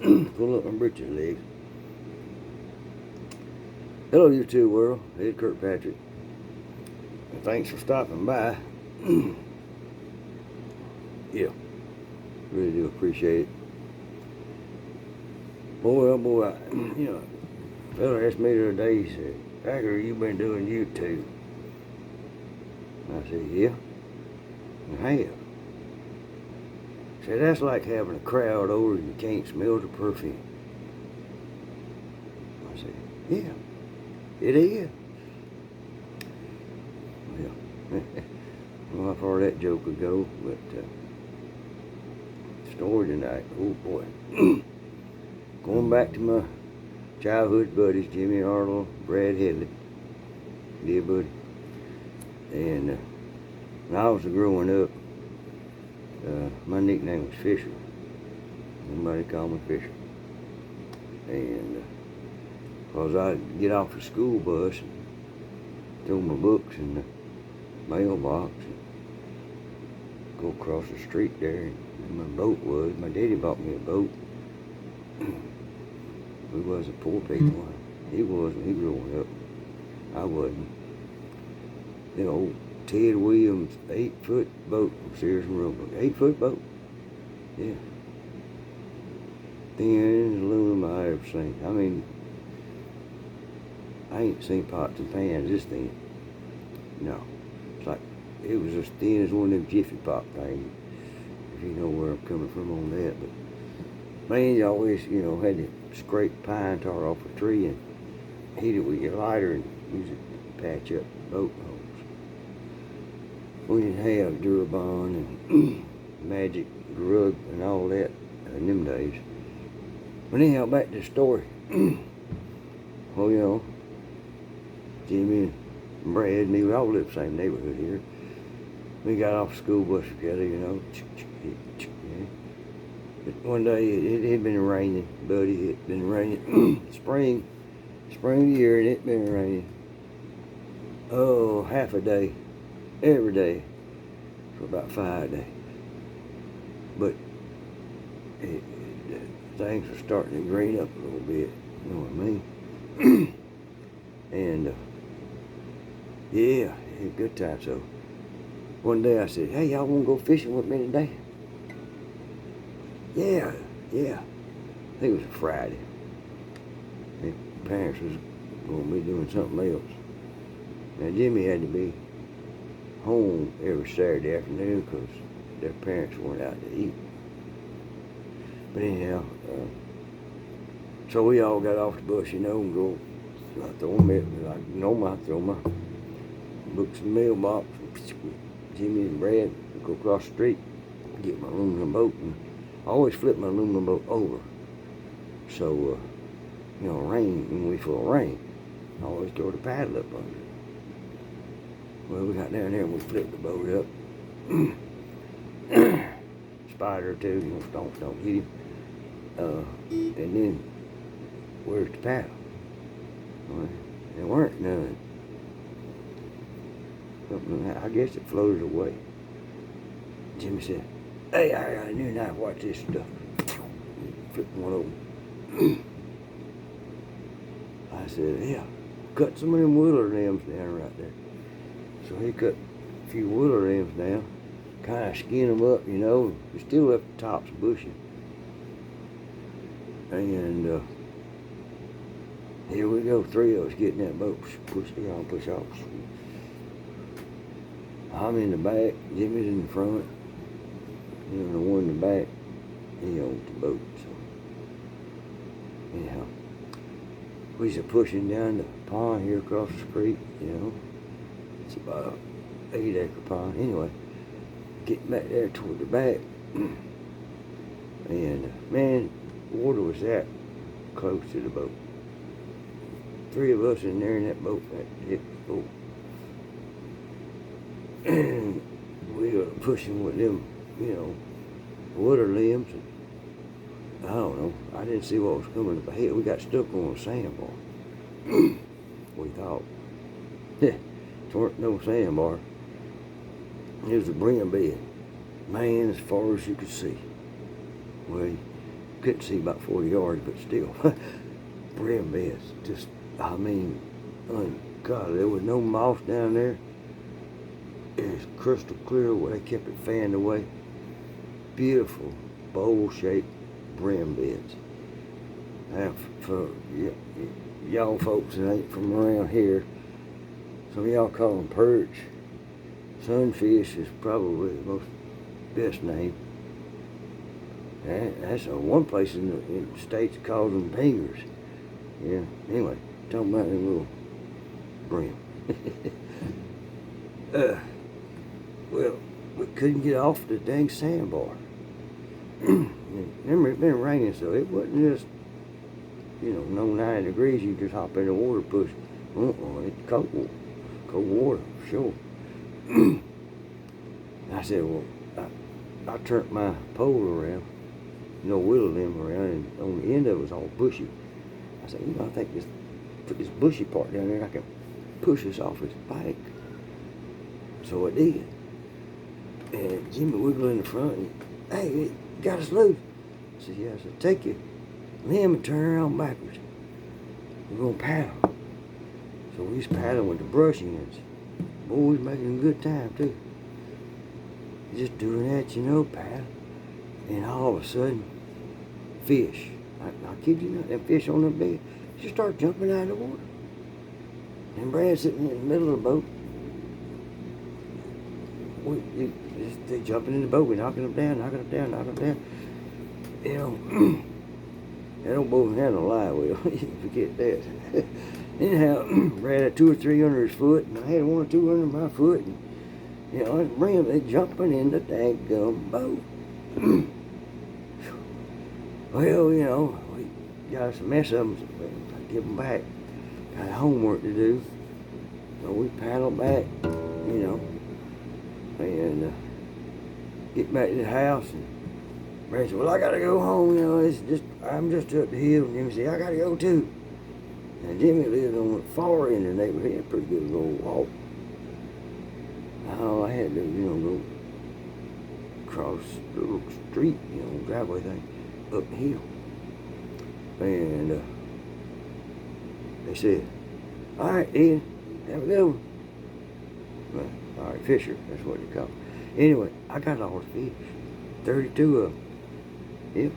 Pull up my britches legs. Hello, YouTube world. It's Kirkpatrick. And thanks for stopping by. Yeah, really do appreciate it. Boy, oh boy, a fella asked me the other day, he said, Packer, you been doing YouTube? And I said, yeah, I have. He said, that's like having a crowd over and you can't smell the perfume. I said, yeah, it is. Well, I don't know how far that joke would go, but story tonight, oh boy. Going back to my childhood buddies, Jimmy Arnold, Brad Headley, dear buddy. And when I was growing up, my nickname was Fisher. Somebody called me Fisher. And because I'd get off the school bus and throw my books in the mailbox and go across the street there, and my boat was. My daddy bought me a boat. We wasn't poor people. He was when he growing up. I wasn't. You know, Ted Williams 8-foot boat from Sears and Roebuck. 8-foot boat. Yeah. Thin aluminum I ever seen. I mean, I ain't seen pots and pans this thin. No. It's like, it was as thin as one of them Jiffy Pop things. If you know where I'm coming from on that. But man, you always, had to scrape pine tar off a tree and heat it with your lighter and use it to patch up boat holes. We didn't have Durabond and Magic Grug and all that in them days. But anyhow, back to the story. Well, Jimmy and Brad and me, we all lived the same neighborhood here. We got off the school bus together, Yeah. But one day it had been raining, buddy. It had been raining. spring of the year, and it had been raining. Oh, half a day, every day, for about 5 days. But things were starting to green up a little bit. You know what I mean? And yeah, it was a good time. So one day I said, hey, y'all want to go fishing with me today? Yeah. I think it was a Friday. His parents was going to be doing something else. Now, Jimmy had to be home every Saturday afternoon because their parents weren't out to eat. But anyhow, so we all got off the bus, and go. I throw my books in the mailbox. Jimmy and Brad would go across the street, get my aluminum boat, and I always flip my aluminum boat over. So, when we full of rain, I always throw the paddle up under it. Well, we got down there and we flipped the boat up. Spider or two, don't hit him. And then, where's the paddle? Well, there weren't none. I guess it floated away. Jimmy said, hey, I got a new knife, watch this stuff. Flipped one over. I said, yeah, cut some of them willow limbs down right there. So he cut a few willow limbs down, kind of skinned them up, We still left the tops bushy. And here we go, 3 of us getting that boat. Push off. I'm in the back, Jimmy's in the front. The one in the back, he owns the boat. So anyhow, we was pushing down the pond here across the creek. It's about an 8-acre pond. Anyway, getting back there toward the back, and man, the water was that close to the boat. 3 of us in there in that boat, that hit the boat. And we were pushing with them, water limbs. And I don't know. I didn't see what was coming up ahead. We got stuck on a sandbar. We thought. It weren't no sandbar. It was a brim bed. Man, as far as you could see. Well, couldn't see about 40 yards, but still. Brim beds. Just, I mean, God, there was no moss down there. It was crystal clear where they kept it fanned away. Beautiful, bowl-shaped brim beds. Now, for y'all folks that ain't from around here, some of y'all call them perch. Sunfish is probably the most best name. That's one place in the States calls them dingers. Yeah, anyway, talking about them little brim. Well, we couldn't get off the dang sandbar. Remember, it's been raining, so it wasn't just, no 90 degrees, you just hop in the water, push. It's cold water, sure. I said, well, I turned my pole around, willow limb around, and on the end of it was all bushy. I said, I think put this bushy part down there, and I can push this off his back. So I did. And Jimmy wiggled in the front, and hey, it got us loose. I said, yeah. I said, take your limb and turn around backwards. We're going to paddle. So we was paddling with the brush ends. Boy, we was making a good time, too. Just doing that, paddle. And all of a sudden, fish. I kid you not, that fish on the bed just start jumping out of the water. And Brad's sitting in the middle of the boat. They jumping in the boat, we're knocking them down. That old boat had no lie wheel. You forget that. Anyhow, Brad had 2 or 3 under his foot, and I had 1 or 2 under my foot. And, it's brim, they jumping in the daggum boat. Well, we got us a mess of them, so I give them back. Got homework to do. So we paddle back, and get back to the house. And Brad said, well, I gotta go home, I'm just up the hill. And Jimmy said, I gotta go too. And Jimmy lived on the far end of the neighborhood. He had a pretty good little walk. All I had to do, go across the little street, driveway thing, up the hill. And they said, all right, Ian, have a good one. Well, all right, Fisher, that's what they call it. Anyway, I got all the fish, 32 of them. Yep.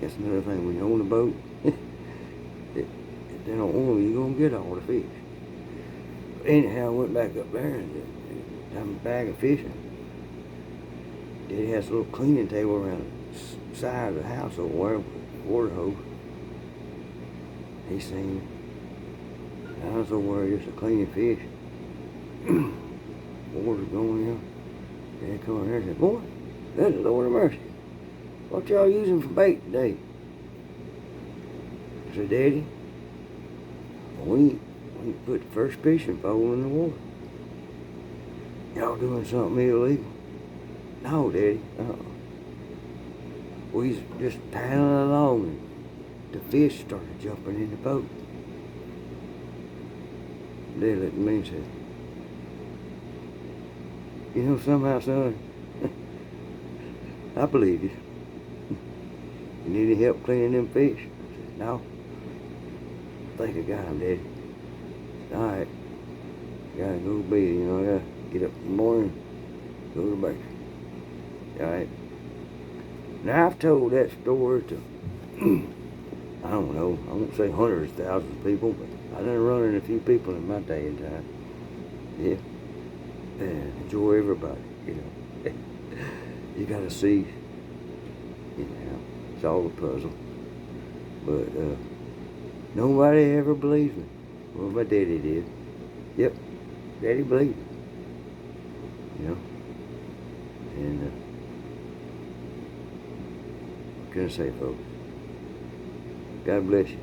That's another thing, when you own a boat, if they don't own them, you're going to get all the fish. Anyhow, I went back up there and got a bag of fishing. Daddy has a little cleaning table around the side of the house over there, water hose. He seen I was over there just a cleaning fish. Water's going in. Dad come in there and said, boy, that's the Lord of mercy. What y'all using for bait today? I said, Daddy, we put the first fishing pole in the water. Y'all doing something illegal? No, Daddy. We was just paddling along and the fish started jumping in the boat. Daddy looked at me and said, somehow, son, I believe you. You need any help cleaning them fish? I said, no. I think I got them, Daddy. All right. Gotta go to bed, I gotta get up in the morning, go to the bakery. All right. Now, I've told that story to, I don't know, I won't say hundreds of thousands of people, but I done run into a few people in my day and time. Yeah. And enjoy everybody, You gotta see, it's all a puzzle. But, nobody ever believes me. Well, my daddy did. Yep, Daddy believed me. And, what can I say, folks? God bless you.